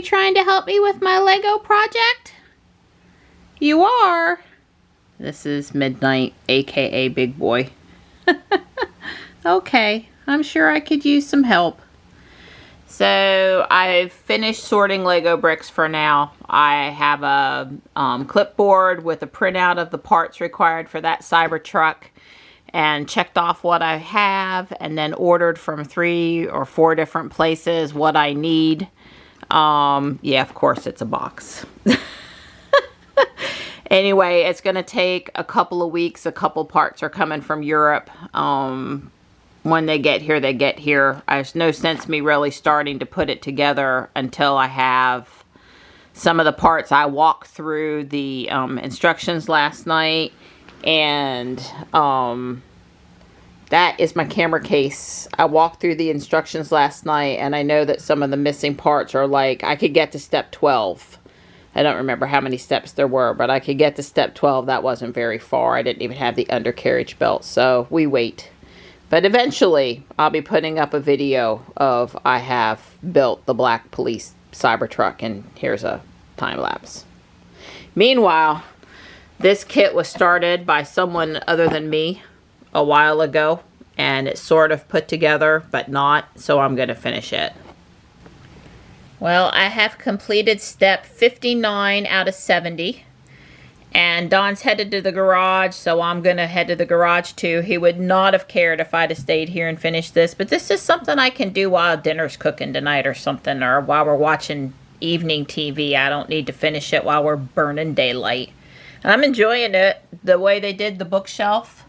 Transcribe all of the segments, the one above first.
you trying to help me with my Lego project? You are. This is Midnight, aka Big Boy. Okay, I'm sure I could use some help. So I've finished sorting Lego bricks for now. I have a clipboard with a printout of the parts required for that Cybertruck, and checked off what I have, and then ordered from 3 or 4 different places what I need. Yeah, of course it's a box. Anyway, it's gonna take a couple of weeks. A couple parts are coming from Europe. When they get here, they get here. There's no sense me really starting to put it together until I have some of the parts. I walked through the instructions last night, and that is my camera case. I walked through the instructions last night, and I know that some of the missing parts are like, I could get to step 12. I don't remember how many steps there were, but I could get to step 12. That wasn't very far. I didn't even have the undercarriage belt, so we wait. But eventually, I'll be putting up a video of I have built the black police Cybertruck, and here's a time lapse. Meanwhile, this kit was started by someone other than me a while ago, and it's sort of put together, but not, so I'm going to finish it. Well, I have completed step 59 out of 70. And Don's headed to the garage, so I'm going to head to the garage too. He would not have cared if I'd have stayed here and finished this, but this is something I can do while dinner's cooking tonight or something, or while we're watching evening TV. I don't need to finish it while we're burning daylight. I'm enjoying it, the way they did the bookshelf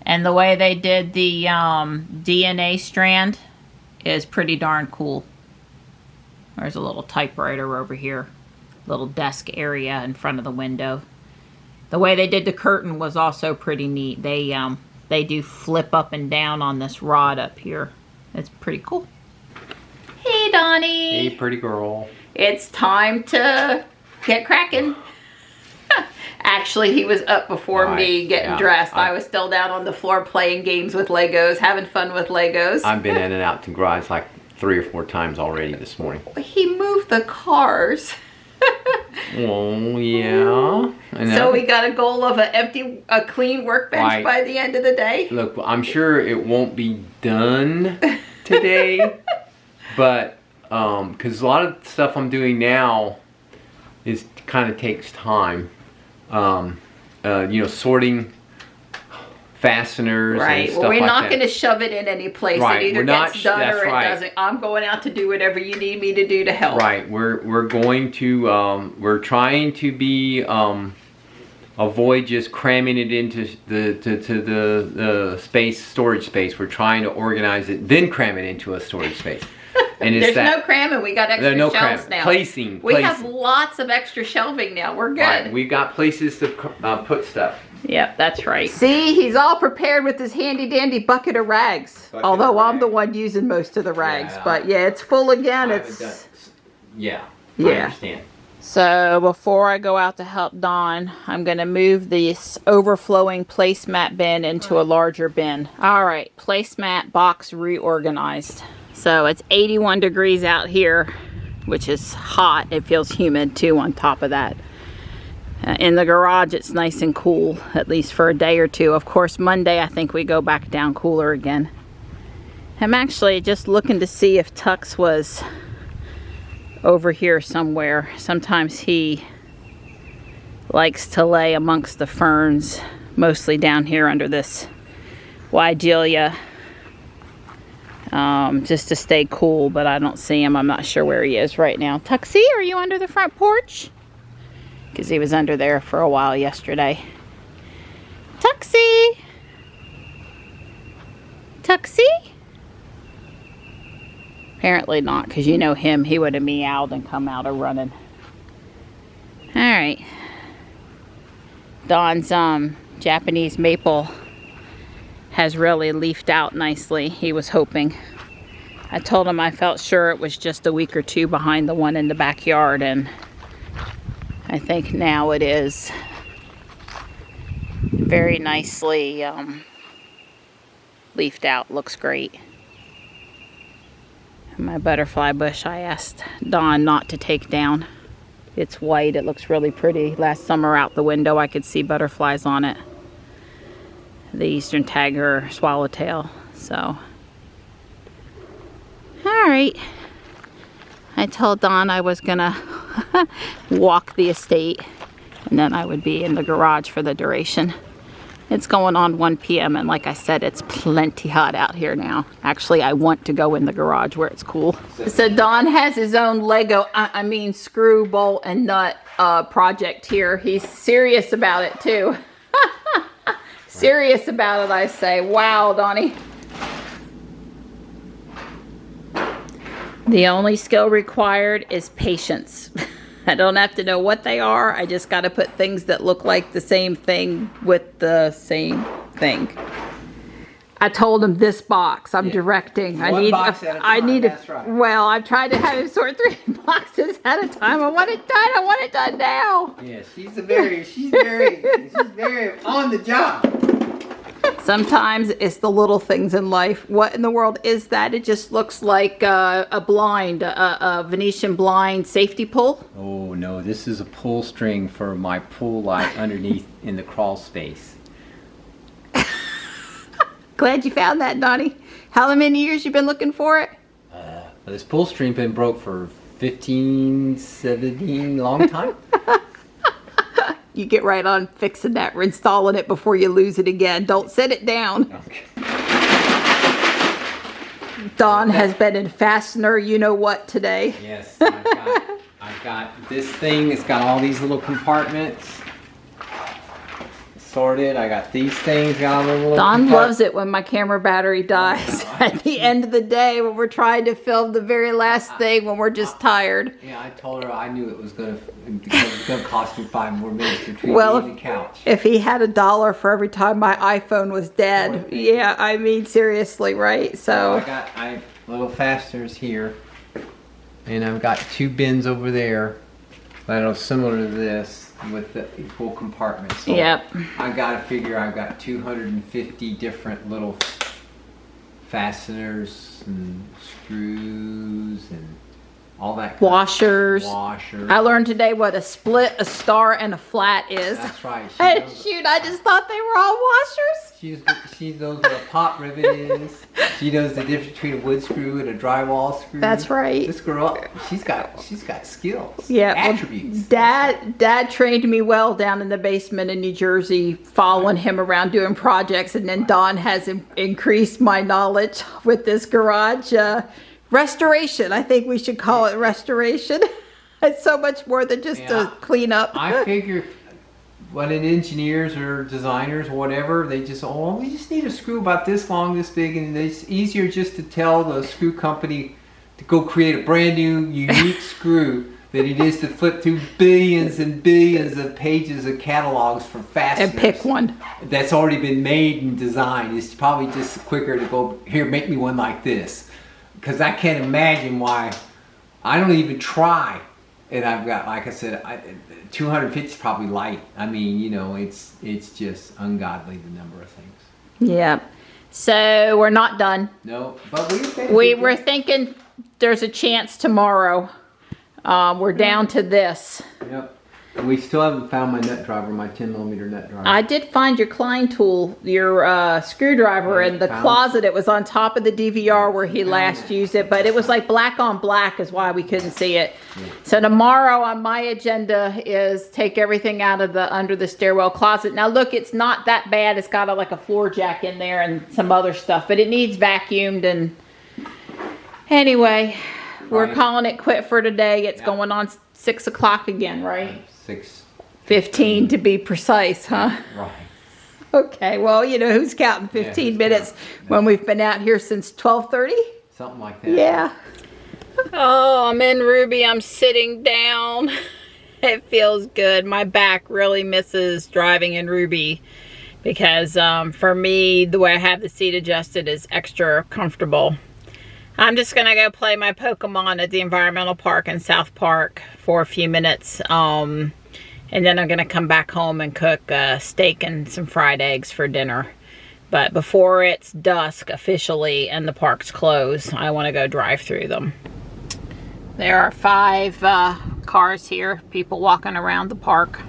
and the way they did the DNA strand is pretty darn cool. There's a little typewriter over here. Little desk area in front of the window. The way they did the curtain was also pretty neat. They do flip up and down on this rod up here. It's pretty cool. Hey, Donnie. Hey, pretty girl. It's time to get cracking. Actually, he was up before me getting dressed. I was still down on the floor playing games with Legos, having fun with Legos. I've been in and out to the garage like 3 or 4 times already this morning. He moved the cars. Oh, yeah. So we got a goal of a clean workbench by the end of the day. Look, I'm sure it won't be done today, but because a lot of stuff I'm doing now is kind of takes time. You know, sorting fasteners and stuff we're like not that. going to shove it in any place. It either gets done or it doesn't. I'm going out to do whatever you need me to do to help. Right. We're going to we're trying to be avoid just cramming it into the space, storage space. We're trying to organize it, then cram it into a storage space. And there's no cramming. We got extra shelves now. Placing. We have lots of extra shelving now. We're good. Right. We've got places to put stuff. Yep, that's right. See, he's all prepared with his handy dandy bucket of rags. Although I'm the one using most of the rags. Yeah, but yeah, it's full again. I understand. So before I go out to help Don, I'm going to move this overflowing placemat bin into a larger bin. All right, placemat box reorganized. So it's 81 degrees out here, which is hot. It feels humid too on top of that. In the garage, it's nice and cool, at least for a day or two. Of course, Monday, I think we go back down cooler again. I'm actually just looking to see if Tux was over here somewhere. Sometimes he likes to lay amongst the ferns, mostly down here under this Weigelia, just to stay cool, but I don't see him. I'm not sure where he is right now. Tuxie, are you under the front porch? Because he was under there for a while yesterday. Tuxie! Tuxie? Apparently not, because you know him. He would have meowed and come out running. Alright. Don's Japanese maple has really leafed out nicely. He was hoping. I told him I felt sure it was just a week or two behind the one in the backyard, and I think now it is. Very nicely leafed out. Looks great. My butterfly bush, I asked Dawn not to take down. It's white, it looks really pretty. Last summer out the window I could see butterflies on it. The eastern tagger swallowtail, so. Alright. I told Dawn I was gonna walk the estate and then I would be in the garage for the duration. It's going on 1 p.m. and like I said, it's plenty hot out here now. Actually, I want to go in the garage where it's cool. So Don has his own Lego, I mean screw, bolt, and nut project here. He's serious about it too. Serious about it, I say. Wow, Donnie. The only skill required is patience. I don't have to know what they are. I just got to put things that look like the same thing with the same thing. I told him this box. I'm directing. One box at a time. I need That's right. Well, I've tried to have him sort 3 boxes at a time. I want it done. I want it done now. Yeah, she's very on the job. Sometimes it's the little things in life. What in the world is that? It just looks like a blind, a Venetian blind safety pull. Oh no, this is a pull string for my pool light underneath in the crawl space. Glad you found that, Donnie. How many years you been looking for it? This pull string been broke for 15, 17, long time. You get right on fixing that, reinstalling it before you lose it again. Don't set it down. Okay. Don has been in fastener, you know what, today. Yes, I've got this thing. It's got all these little compartments sorted. I got these things. Got all the little Don loves it when my camera battery dies at the end of the day when we're trying to film the very last thing when we're just tired. Yeah, I told her I knew it was gonna cost me 5 more minutes between Well, me and the couch. if he had $1 for every time my iPhone was dead, yeah, I mean seriously, right? So I got little fasteners here, and I've got 2 bins over there that are similar to this with the equal compartments. So yep. I gotta figure I've got 250 different little fasteners and screws and all that kind Washers. Washers. I learned today what a split, a star, and a flat is. That's right. Hey, shoot, I just thought they were all washers. She knows what a pop rivet is. She knows the difference between a wood screw and a drywall screw. That's right. This girl, she's got skills. Yeah, attributes. Dad trained me well down in the basement in New Jersey, following him around doing projects, and then Don has increased my knowledge with this garage restoration. I think we should call it restoration. It's so much more than just a cleanup. I figure when engineers or designers or whatever, they just, we just need a screw about this long, this big, and it's easier just to tell the screw company to go create a brand new, unique screw than it is to flip through billions and billions of pages of catalogs for fasteners. And pick one. That's already been made and designed. It's probably just quicker to go, here, make me one like this. Because I can't imagine why I don't even try. And I've got, like I said, 250 is probably light. I mean, you know, it's just ungodly, the number of things. Yeah. So we're not done. No, but we were thinking there's a chance tomorrow. We're down to this. Yep. And we still haven't found my nut driver, my 10mm nut driver. I did find your Klein tool, your screwdriver in the closet. It was on top of the DVR where he last used it, but it was like black on black is why we couldn't see it. Yeah. So tomorrow on my agenda is take everything out of the under the stairwell closet. Now look, it's not that bad. It's got like a floor jack in there and some other stuff, but it needs vacuumed. And anyway, we're calling it quit for today. It's going on 6 o'clock again, right? 6:15 to be precise, huh? Right. Okay, well, you know, who's counting 15 minutes when we've been out here since 12:30? Something like that. Yeah. Oh, I'm in Ruby. I'm sitting down. It feels good. My back really misses driving in Ruby because for me, the way I have the seat adjusted is extra comfortable. I'm just going to go play my Pokemon at the environmental park in South Park for a few minutes. And then I'm going to come back home and cook steak and some fried eggs for dinner. But before it's dusk officially and the parks close, I want to go drive through them. There are 5 cars here, people walking around the park.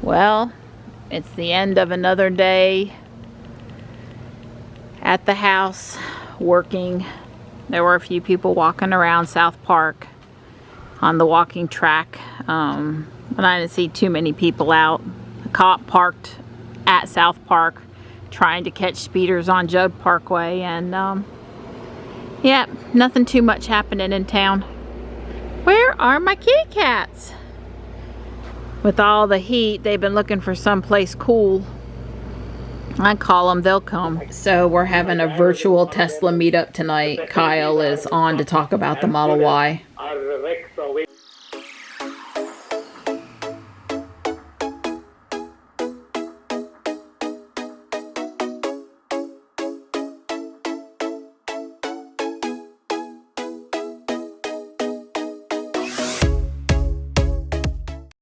Well, it's the end of another day at the house working. There were a few people walking around South Park on the walking track, but I didn't see too many people out. The cop parked at South Park trying to catch speeders on Judd Parkway, and yeah, nothing too much happening in town. Where are my kitty cats? With all the heat, they've been looking for someplace cool. I call them, they'll come. So we're having a virtual Tesla meetup tonight. Kyle is on to talk about the Model Y.